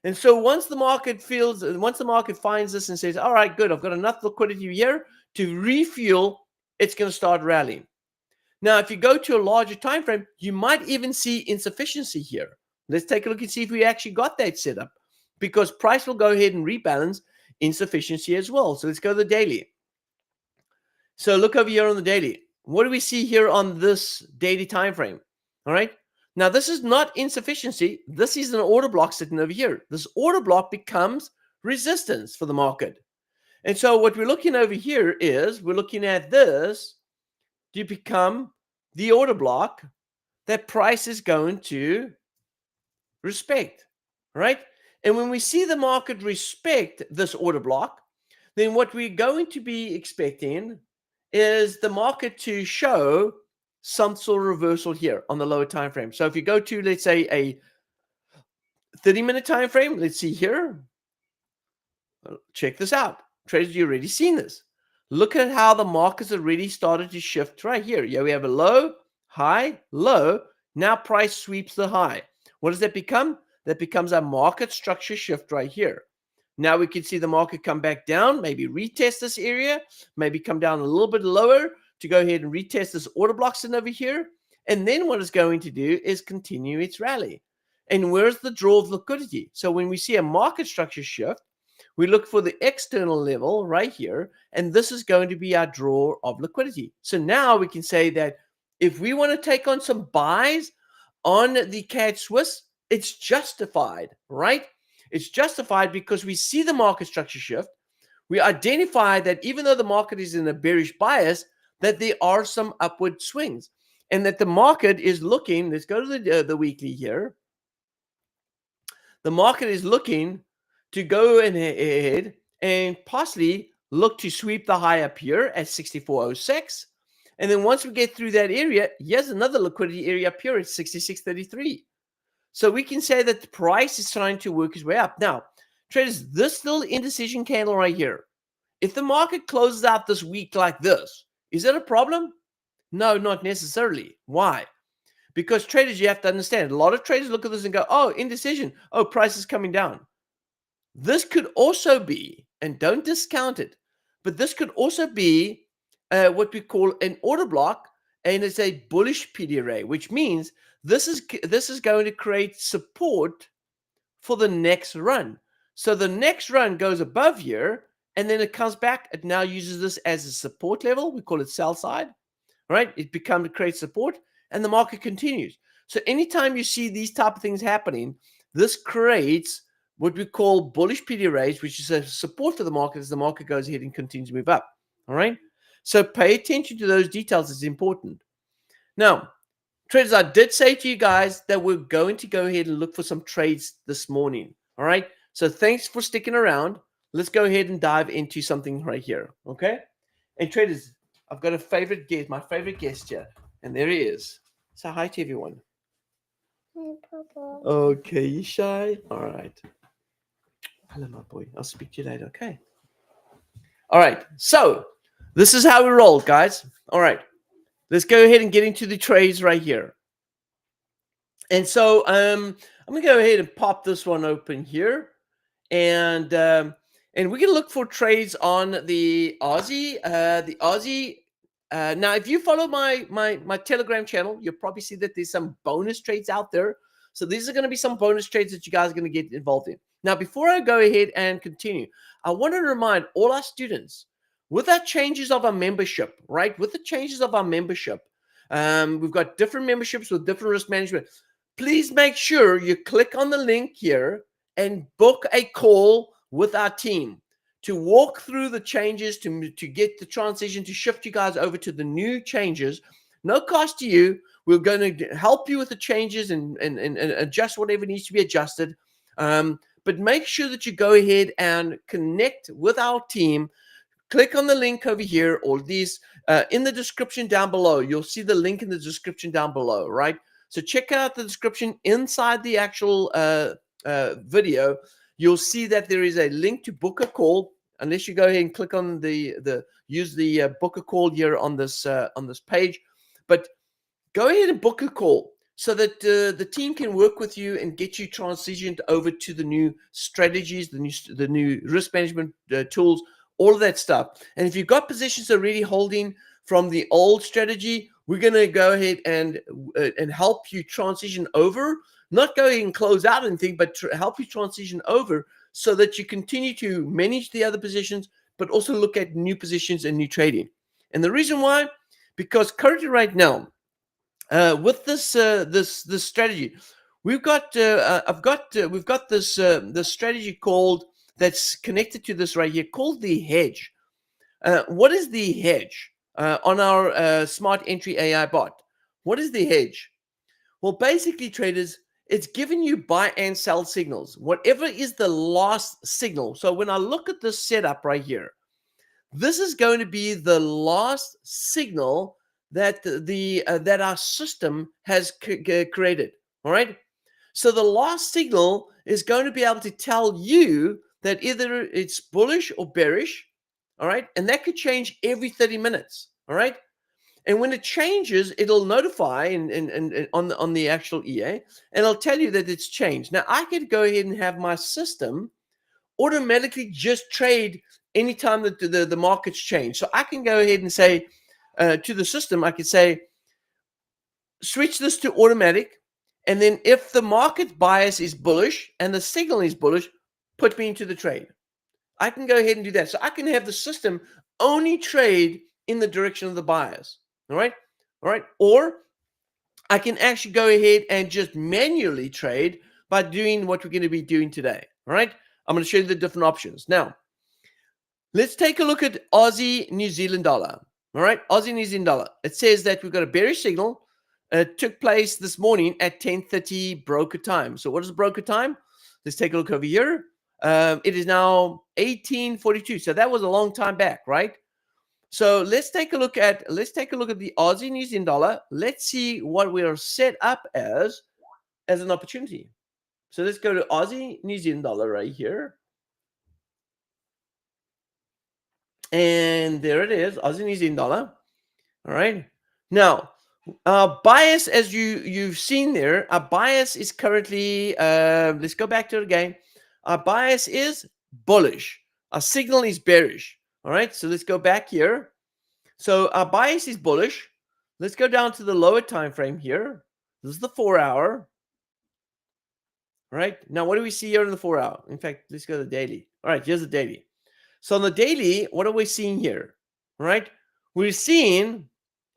And so once the market finds this and says, all right, good, I've got enough liquidity here to refuel, it's going to start rallying. Now, if you go to a larger time frame, you might even see insufficiency here. Let's take a look and see if we actually got that set up, because price will go ahead and rebalance insufficiency as well. So let's go to the daily. So look over here on the daily. What do we see here on this daily time frame? All right. Now, this is not insufficiency. This is an order block sitting over here. This order block becomes resistance for the market. And so what we're looking over here is we're looking at this to become the order block that price is going to respect, right? And when we see the market respect this order block, then what we're going to be expecting is the market to show some sort of reversal here on the lower time frame. So if you go to, let's say, a 30-minute time frame, let's see here. Check this out. Traders, you've already seen this. Look at how the market's already started to shift right here. Yeah, we have a low, high, low. Now price sweeps the high. What does that become? That becomes a market structure shift right here. Now we can see the market come back down, maybe retest this area, maybe come down a little bit lower to go ahead and retest this order block sitting over here. And then what it's going to do is continue its rally. And where's the draw of liquidity? So when we see a market structure shift, we look for the external level right here, and this is going to be our draw of liquidity. So now we can say that if we want to take on some buys on the CAD Swiss, it's justified, right? It's justified because we see the market structure shift. We identify that even though the market is in a bearish bias, that there are some upward swings, and that the market is looking, let's go to the weekly here. The market is looking to go ahead and possibly look to sweep the high up here at 64.06. And then once we get through that area, here's another liquidity area up here at 66.33. So we can say that the price is trying to work its way up. Now, traders, this little indecision candle right here, if the market closes out this week like this, is that a problem? No, not necessarily. Why? Because traders, you have to understand, a lot of traders look at this and go, oh, indecision. Oh, price is coming down. This could also be, and don't discount it, but this could also be what we call an order block, and it's a bullish PD array, which means this is going to create support for the next run. So the next run goes above here, and then it comes back. It now uses this as a support level. We call it sell side, right? It creates support, and the market continues. So anytime you see these type of things happening, this creates what we call bullish PD arrays, which is a support for the market as the market goes ahead and continues to move up. All right. So pay attention to those details. It's important. Now, traders, I did say to you guys that we're going to go ahead and look for some trades this morning. All right. So thanks for sticking around. Let's go ahead and dive into something right here. Okay. And traders, I've got a favorite guest, my favorite guest here. And there he is. Say hi to everyone. Hi, Papa. Okay, you shy? All right. Hello, my boy. I'll speak to you later, okay? All right. So this is how we roll, guys. All right. Let's go ahead and get into the trades right here. And so I'm going to go ahead and pop this one open here. And we're going to look for trades on the Aussie. Now, if you follow my Telegram channel, you'll probably see that there's some bonus trades out there. So these are going to be some bonus trades that you guys are going to get involved in. Now, before I go ahead and continue, I want to remind all our students, with our changes of our membership, right? With the changes of our membership, we've got different memberships with different risk management. Please make sure you click on the link here and book a call with our team to walk through the changes, to get the transition, to shift you guys over to the new changes. No cost to you. We're going to help you with the changes and adjust whatever needs to be adjusted. But make sure that you go ahead and connect with our team. Click on the link over here, or these in the description down below. You'll see the link in the description down below, right? So check out the description inside the actual video. You'll see that there is a link to book a call. Unless you go ahead and click on use the book a call here on this page, but go ahead and book a call so that the team can work with you and get you transitioned over to the new strategies, the new risk management tools, all of that stuff. And if you've got positions already holding from the old strategy, we're going to go ahead and help you transition over. Not go ahead and close out anything, but help you transition over so that you continue to manage the other positions, but also look at new positions and new trading. And the reason why, because currently right now, with this strategy, we've got we've got this strategy called, that's connected to this right here, called the hedge. What is the hedge on our SmartEntry AI bot? What is the hedge? Well, basically, traders, it's giving you buy and sell signals, whatever is the last signal. So when I look at this setup right here, this is going to be the last signal that that our system has created. All right. So the last signal is going to be able to tell you that either it's bullish or bearish. All right. And that could change every 30 minutes. All right. And when it changes, it'll notify and on the actual EA, and it'll tell you that it's changed. Now, I could go ahead and have my system automatically just trade anytime that the markets change. So I can go ahead and say to the system, I could say, switch this to automatic. And then if the market bias is bullish and the signal is bullish, put me into the trade. I can go ahead and do that. So I can have the system only trade in the direction of the bias. All right. All right. Or I can actually go ahead and just manually trade by doing what we're going to be doing today. All right. I'm going to show you the different options. Now, let's take a look at Aussie New Zealand dollar. All right. Aussie New Zealand dollar. It says that we've got a bearish signal. It took place this morning at 10:30 broker time. So what is broker time? Let's take a look over here. It is now 18:42. So that was a long time back, right? So let's take a look at the Aussie New Zealand dollar. Let's see what we are set up as an opportunity. So let's go to Aussie New Zealand dollar right here. And there it is, Aussie New Zealand dollar. All right. Now, bias, as you've seen there, our bias is currently, let's go back to it again. Our bias is bullish. Our signal is bearish. All right. So let's go back here. So our bias is bullish. Let's go down to the lower time frame here. This is the 4-hour. All right. Now, what do we see here in the 4-hour? In fact, let's go to the daily. All right. Here's the daily. So on the daily, what are we seeing here? All right. We're seeing,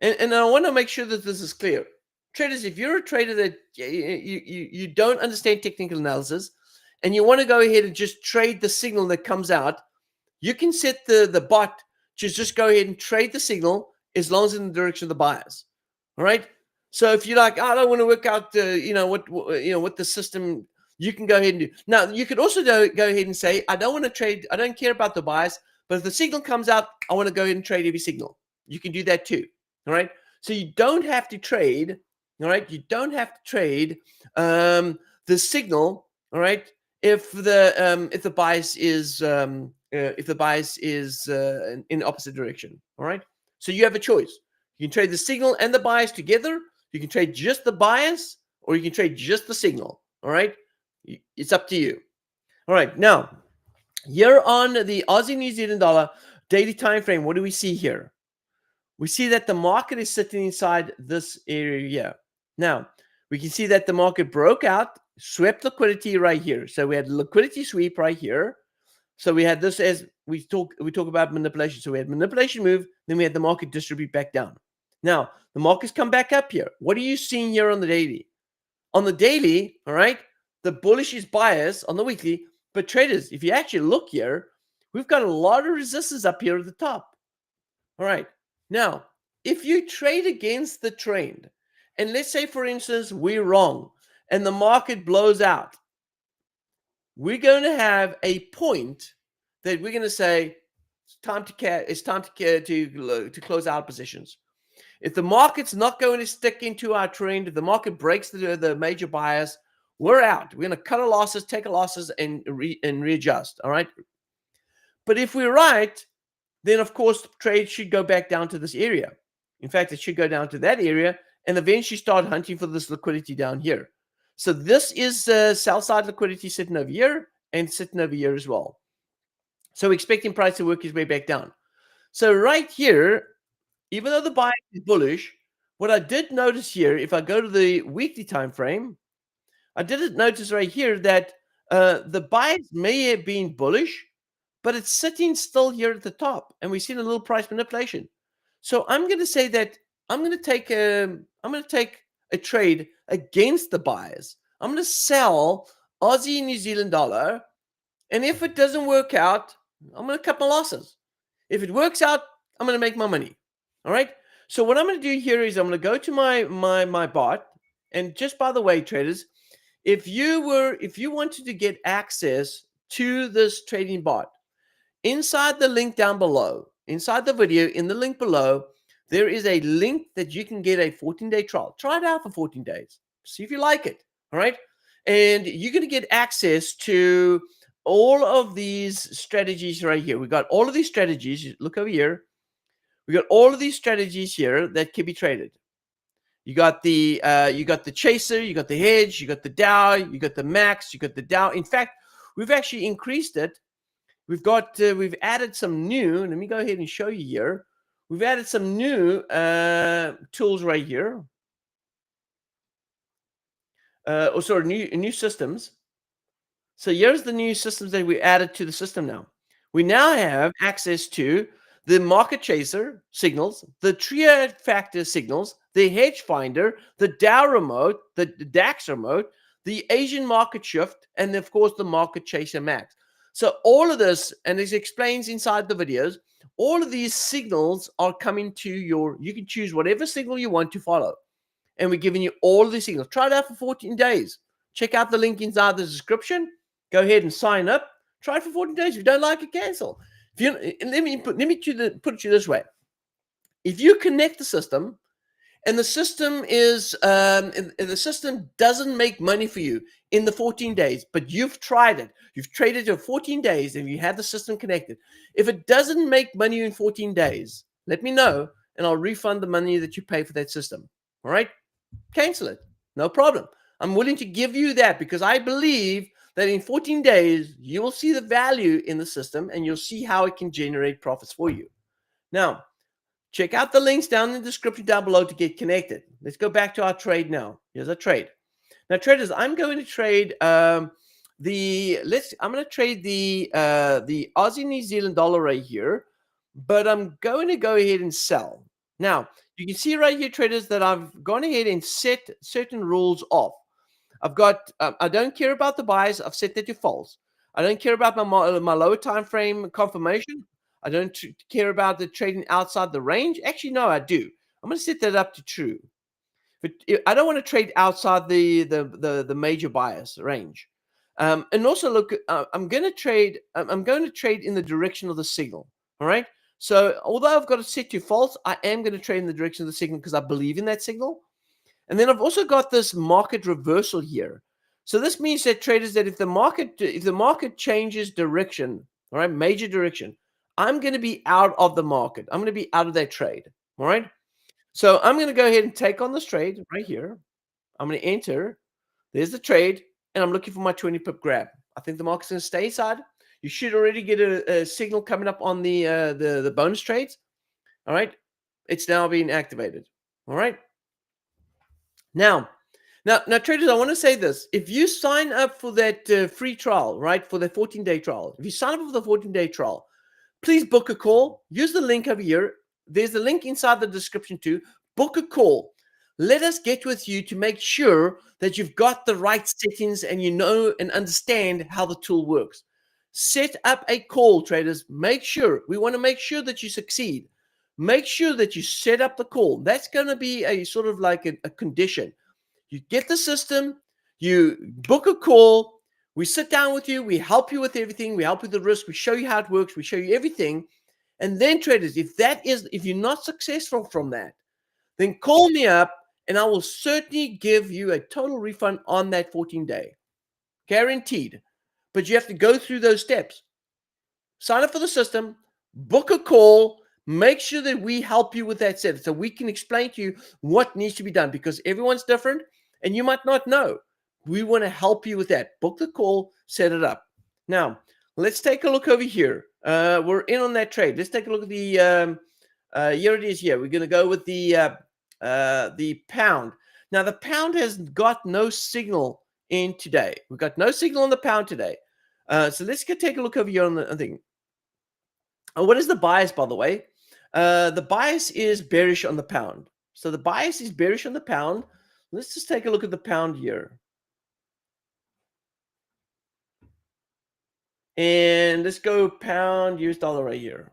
and I want to make sure that this is clear. Traders, if you're a trader that you don't understand technical analysis and you want to go ahead and just trade the signal that comes out, you can set the bot to just go ahead and trade the signal as long as in the direction of the bias. All right. So if you're like, I don't want to work out, what the system, you can go ahead and do. Now, you could also go ahead and say, I don't want to trade. I don't care about the bias, but if the signal comes out, I want to go ahead and trade every signal. You can do that too. All right. So you don't have to trade. All right. You don't have to trade the signal. All right. If the bias is in the opposite direction. All right. So you have a choice. You can trade the signal and the bias together. You can trade just the bias, or you can trade just the signal. All right. It's up to you. All right. Now, here on the Aussie New Zealand dollar daily time frame, what do we see here? We see that the market is sitting inside this area here. Now, we can see that the market broke out, swept liquidity right here. So we had liquidity sweep right here. So we had this, as we talk about manipulation. So we had manipulation move, then we had the market distribute back down. Now, the market's come back up here. What are you seeing here on the daily? On the daily, all right, the bullish is bias on the weekly. But traders, if you actually look here, we've got a lot of resistance up here at the top. All right. Now, if you trade against the trend, and let's say, for instance, we're wrong and the market blows out, we're going to have a point that we're going to say it's time to close out positions. If the market's not going to stick into our trend, if the market breaks the major bias, we're out. We're going to cut our losses, take our losses, and readjust. All right. But if we're right, then of course the trade should go back down to this area. In fact, it should go down to that area and eventually start hunting for this liquidity down here. So this is sell side liquidity sitting over here and sitting over here as well. So we're expecting price to work his way back down. So right here, even though the buy is bullish, what I did notice here, if I go to the weekly time frame, I did notice right here that the buys may have been bullish, but it's sitting still here at the top, and we've seen a little price manipulation. So I'm going to say that I'm going to take a trade against the buyers. I'm going to sell Aussie New Zealand dollar, and if it doesn't work out, I'm going to cut my losses. If it works out, I'm going to make my money. All right. So what I'm going to do here is I'm going to go to my bot, and just by the way, traders, if you wanted to get access to this trading bot, inside the link down below, inside the video, in the link below, there is a link that you can get a 14-day trial. Try it out for 14 days. See if you like it. All right. And you're going to get access to all of these strategies right here. We got all of these strategies. Look over here. We got all of these strategies here that can be traded. You got the chaser, you got the hedge, you got the Dow, you got the max, you got the Dow. In fact, we've actually increased it. We've added some new. Let me go ahead and show you here. We've added some new tools right here. New systems. So here's the new systems that we added to the system now. We now have access to the market chaser signals, the trio factor signals, the hedge finder, the Dow remote, the DAX remote, the Asian market shift, and of course the market chaser max. So all of this, and this explains inside the videos, all of these signals are coming to you can choose whatever signal you want to follow. And we're giving you all of these signals. Try it out for 14 days. Check out the link inside the description. Go ahead and sign up. Try it for 14 days. If you don't like it, cancel. Let me put it to you this way. If you connect the system and the system the system doesn't make money for you in the 14 days, but you've tried it, you've traded for 14 days and you have the system connected. If it doesn't make money in 14 days, let me know and I'll refund the money that you pay for that system. All right? Cancel it. No problem. I'm willing to give you that because I believe that in 14 days, you will see the value in the system and you'll see how it can generate profits for you. Now, check out the links down in the description down below to get connected. Let's go back to our trade now. Here's our trade. Now, traders, I'm going to trade the Aussie New Zealand dollar right here, but I'm going to go ahead and sell. Now, you can see right here, traders, that I've gone ahead and set certain rules off. I've got, I don't care about the buys. I've set that to false. I don't care about my lower time frame confirmation. I don't care about the trading outside the range. Actually, no, I do. I'm going to set that up to true. But I don't want to trade outside the major bias range. And also, look, I'm going to trade in the direction of the signal. All right. So although I've got it set to false, I am going to trade in the direction of the signal because I believe in that signal. And then I've also got this market reversal here. So this means that traders, that if the market changes direction, all right, major direction, I'm going to be out of the market. I'm going to be out of that trade. All right. So I'm going to go ahead and take on this trade right here. I'm going to enter. There's the trade, and I'm looking for my 20 pip grab. I think the market's going to stay inside. You should already get a signal coming up on the bonus trades. All right. It's now being activated. All right. Now, traders, I want to say this. If you sign up for that free trial, right, for the 14-day trial, if you sign up for the 14-day trial, please book a call. Use the link over here. There's a link inside the description too. Book a call. Let us get with you to make sure that you've got the right settings and you know and understand how the tool works. Set up a call, traders. We want to make sure that you succeed. Make sure that you set up the call. That's going to be a sort of like a condition. You get the system, you book a call, we sit down with you, we help you with everything, we help you with the risk, we show you how it works, we show you everything. And then traders, if you're not successful from that, then call me up and I will certainly give you a total refund on that 14-day. Guaranteed. But you have to go through those steps. Sign up for the system, book a call, make sure that we help you with that setup so we can explain to you what needs to be done, because everyone's different and you might not know. We want to help you with that. Book the call, set it up. Now, let's take a look over here. We're in on that trade. Let's take a look at the here it is here. We're going to go with the pound. Now, the pound has got no signal in today. We've got no signal on the pound today. So let's take a look over here on the thing. What is the bias, by the way? The bias is bearish on the pound. So the bias is bearish on the pound. Let's just take a look at the pound here. And let's go pound US dollar right here.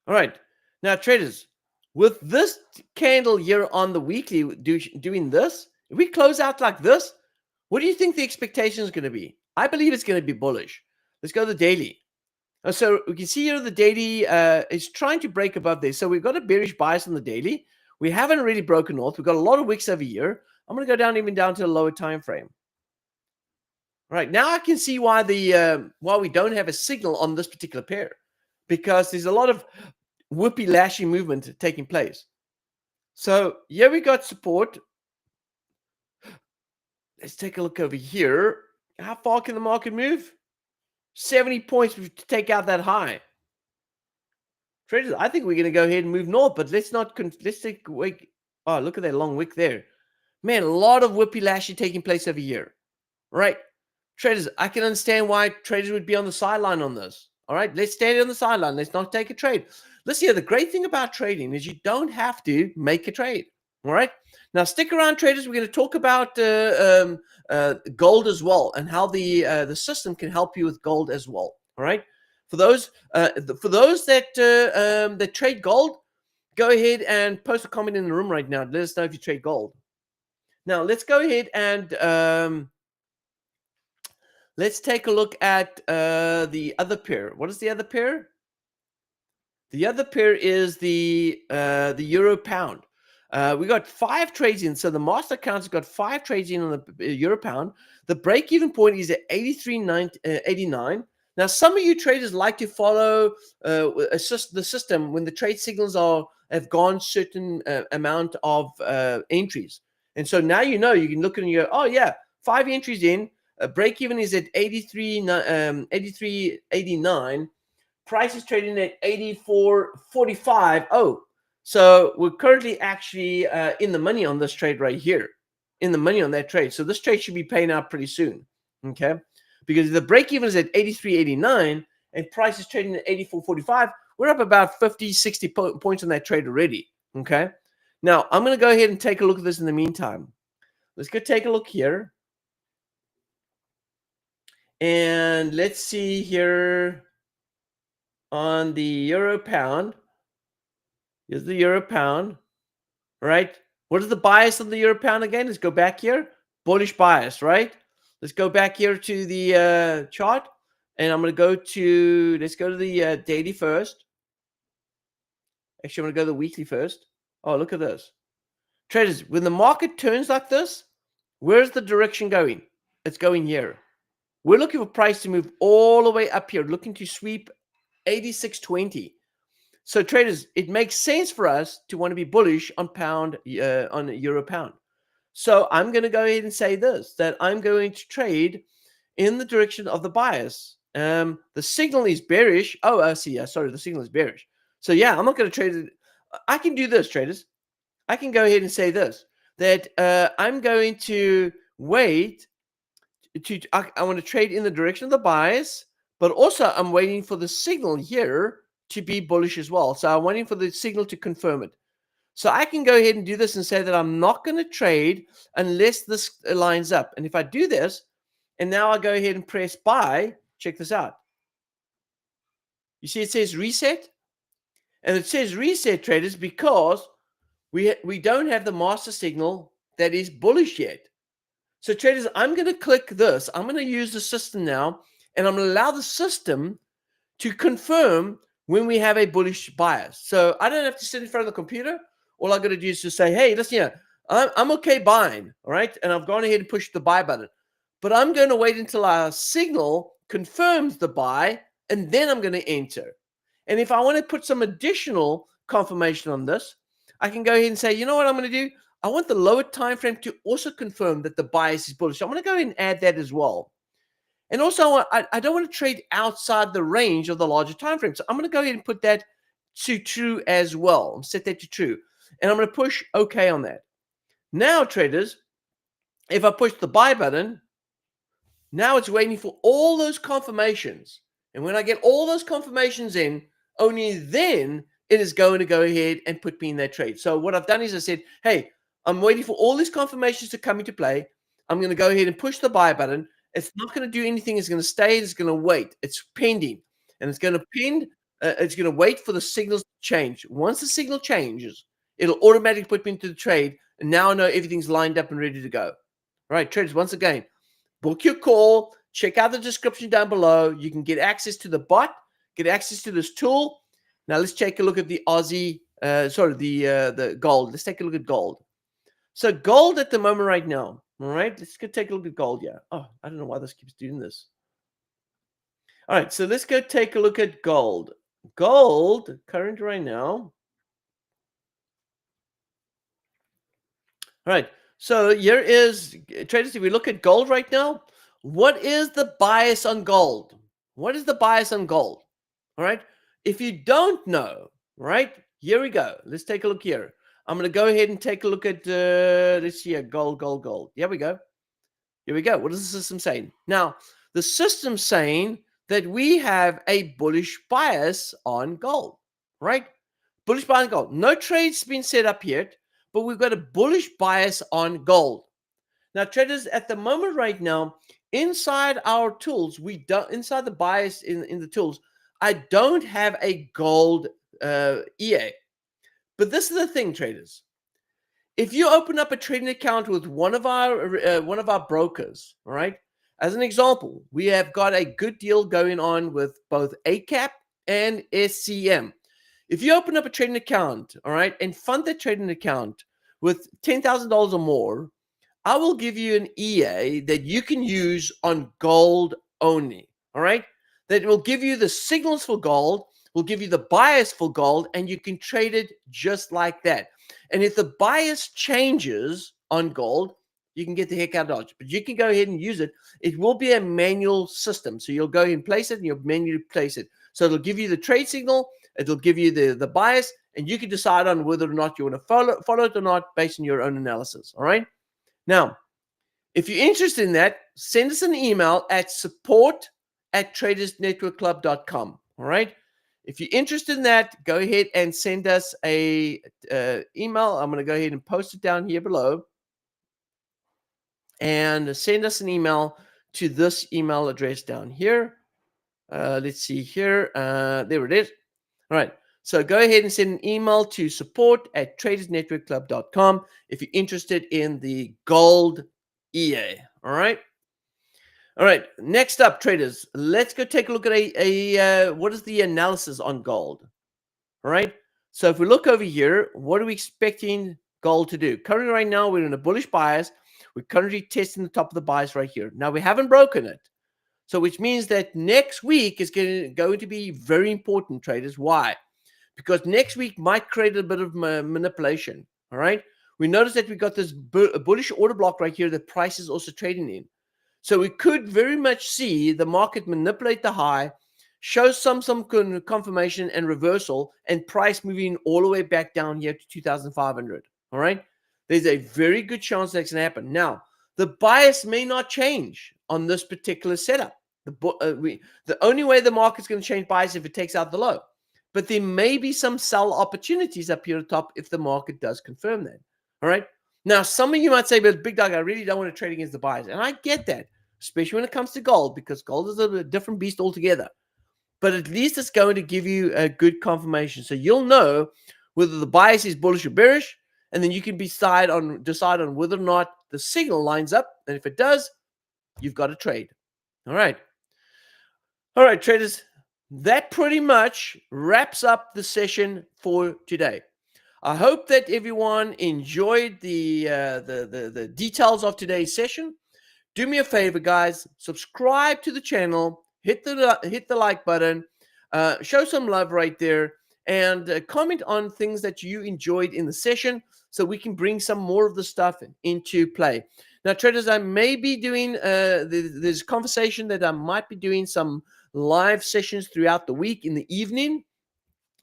All right. Now, traders, with this candle here on the weekly doing this, if we close out like this, what do you think the expectation is going to be? I believe it's going to be bullish. Let's go to the daily. So we can see here the daily is trying to break above this. So we've got a bearish bias on the daily. We haven't really broken north. We've got a lot of wicks over here. I'm going to go down even down to the lower time frame. All right, now I can see why why we don't have a signal on this particular pair, because there's a lot of whippy lashy movement taking place. So here we got support. Let's take a look over here. How far can the market move? 70 points to take out that high. Traders, I think we're going to go ahead and move north, but let's take wick. Oh, look at that long wick there. Man, a lot of whippy lashy taking place over here. Right? Traders, I can understand why traders would be on the sideline on this. All right, let's stand on the sideline. Let's not take a trade. Listen here, the great thing about trading is you don't have to make a trade. All right. Now, stick around, traders. We're going to talk about gold as well, and how the system can help you with gold as well. All right. For those that trade gold, go ahead and post a comment in the room right now. Let us know if you trade gold. Now, let's go ahead and let's take a look at the other pair. What is the other pair? The other pair is the euro pound. We got 5 trades in. So the master account's got 5 trades in on the euro pound. The break-even point is at 83.89. Now, some of you traders like to follow the system when the trade signals have gone certain amount of entries. And so now you can look and you go, oh yeah, 5 entries in. Break-even is at 83.89. Price is trading at 84.45. Oh, so we're currently actually in the money on this trade right here. In the money on that trade. So this trade should be paying out pretty soon. Okay. Because the break even is at 83.89 and price is trading at 84.45. We're up about 50, 60 points on that trade already. Okay. Now I'm going to go ahead and take a look at this in the meantime. Let's go take a look here. And let's see here on the euro pound. Here's the euro pound, right? What is the bias on the euro pound again? Let's go back here. Bullish bias, right? Let's go back here to the chart. And I'm going to go to, let's go to the daily first. Actually, I'm going to go to the weekly first. Oh, look at this. Traders, when the market turns like this, where's the direction going? It's going here. We're looking for price to move all the way up here, looking to sweep 86.20. So traders, it makes sense for us to want to be bullish on pound, on euro pound. So I'm going to go ahead and say this, that I'm going to trade in the direction of the bias. The signal is bearish. Oh, I see. Sorry, the signal is bearish. So yeah, I'm not going to trade it. I can do this, traders. I can go ahead and say this, that I'm going to wait. I want to trade in the direction of the bias, but also I'm waiting for the signal here to be bullish as well. So I'm waiting for the signal to confirm it. So I can go ahead and do this and say that I'm not going to trade unless this lines up. And if I do this, and now I go ahead and press buy, check this out. You see it says reset? And it says reset, traders, because we don't have the master signal that is bullish yet. So traders, I'm going to click this. I'm going to use the system now, and I'm going to allow the system to confirm when we have a bullish bias. So I don't have to sit in front of the computer. all I got to do is just say, hey, listen here, I'm okay buying, all right? And I've gone ahead and pushed the buy button. But I'm going to wait until our signal confirms the buy, and then I'm going to enter. And if I want to put some additional confirmation on this, I can go ahead and say, you know what I'm going to do? I want the lower time frame to also confirm that the bias is bullish. So I'm going to go ahead and add that as well. And also, I don't want to trade outside the range of the larger time frame. So I'm going to go ahead and put that to true as well. Set that to true. And I'm going to push OK on that. Now, traders, if I push the buy button, now it's waiting for all those confirmations. And when I get all those confirmations in, only then it is going to go ahead and put me in that trade. So what I've done is I said, hey, I'm waiting for all these confirmations to come into play. I'm going to go ahead and push the buy button. It's not going to do anything. It's going to stay. It's going to wait. It's pending. And it's going to pend. It's going to wait for the signals to change. Once the signal changes, it'll automatically put me into the trade. And now I know everything's lined up and ready to go. All right, traders, once again, book your call. Check out the description down below. You can get access to the bot, get access to this tool. Now let's take a look at the Aussie, the gold. Let's take a look at gold. So gold at the moment right now, all right? Let's go take a look at gold, yeah. Oh, I don't know why this keeps doing this. All right, so let's go take a look at gold. Gold, current right now. All right, so here is, traders, if we look at gold right now, what is the bias on gold? What is the bias on gold? All right, if you don't know, right, here we go. Let's take a look here. I'm going to go ahead and take a look at, let's see here, gold. Here we go. Here we go. What is the system saying? Now, the system's saying that we have a bullish bias on gold, right? Bullish bias on gold. No trade's been set up yet, but we've got a bullish bias on gold. Now, traders, at the moment right now, inside our tools, we don't, inside the bias in the tools, I don't have a gold EA. But this is the thing, traders. If you open up a trading account with one of our brokers, all right, as an example, we have got a good deal going on with both ACAP and SCM. If you open up a trading account, all right, and fund that trading account with $10,000 or more, I will give you an EA that you can use on gold only, all right? That will give you the signals for gold, will give you the bias for gold, and you can trade it just like that. And if the bias changes on gold, you can get the heck out of Dodge. But you can go ahead and use it. It will be a manual system. So you'll go ahead and place it, and you'll manually place it. So it'll give you the trade signal, it'll give you the bias, and you can decide on whether or not you want to follow it or not based on your own analysis, all right? Now, if you're interested in that, send us an email at support@tradersnetworkclub.com. All right. If you're interested in that, go ahead and send us a email. I'm going to go ahead and post it down here below. And send us an email to this email address down here. Let's see here. There it is. All right. So go ahead and send an email to support@tradersnetworkclub.com if you're interested in the gold EA. All right. All right. Next up, traders, let's go take a look at what is the analysis on gold. All right. So if we look over here, what are we expecting gold to do? Currently, right now, we're in a bullish bias. We're currently testing the top of the bias right here. Now, we haven't broken it. So which means that next week is going to be very important, traders. Why? Because next week might create a bit of manipulation, all right? We notice that we got this bullish order block right here that price is also trading in. So we could very much see the market manipulate the high, show some confirmation and reversal, and price moving all the way back down here to 2,500, all right? There's a very good chance that's going to happen. Now, the bias may not change on this particular setup. The only way the market's going to change bias is if it takes out the low. But there may be some sell opportunities up here at the top if the market does confirm that. All right. Now, some of you might say, but Big Dog, I really don't want to trade against the bias. And I get that, especially when it comes to gold, because gold is a different beast altogether. But at least it's going to give you a good confirmation. So you'll know whether the bias is bullish or bearish. And then you can decide on whether or not the signal lines up. And if it does, you've got to trade. All right. All right, traders. That pretty much wraps up the session for today. I hope that everyone enjoyed the details of today's session. Do me a favor, guys. Subscribe to the channel. Hit the like button. Show some love right there, and comment on things that you enjoyed in the session, so we can bring some more of the stuff into play. Now, traders, I may be doing there's conversation that I might be doing some live sessions throughout the week in the evening.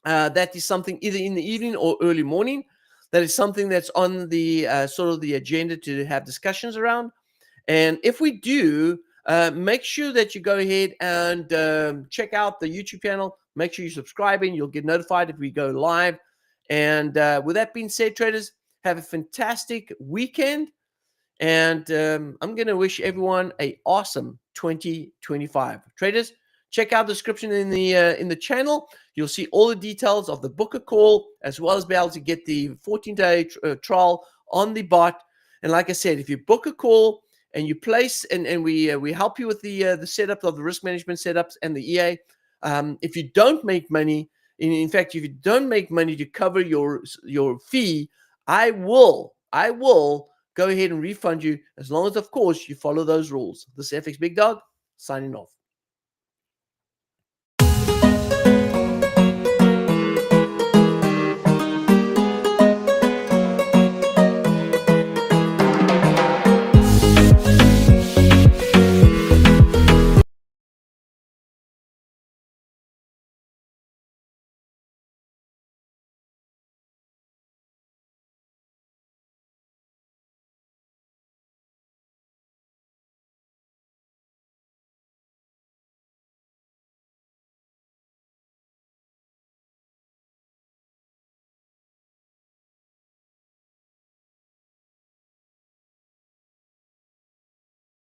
That is something either in the evening or early morning. That is something that's on the sort of the agenda to have discussions around. And if we do, make sure that you go ahead and check out the YouTube channel. Make sure you're subscribing. You'll get notified if we go live. And with that being said, traders, have a fantastic weekend. And I'm going to wish everyone an awesome 2025. Traders, check out the description in the channel. You'll see all the details of the book a call, as well as be able to get the 14-day trial on the bot. And like I said, if you book a call and you place, and we help you with the setup of the risk management setups and the EA. If you don't make money, in fact, if you don't make money to cover your fee, I will go ahead and refund you, as long as, of course, you follow those rules. This is FX Big Dog signing off.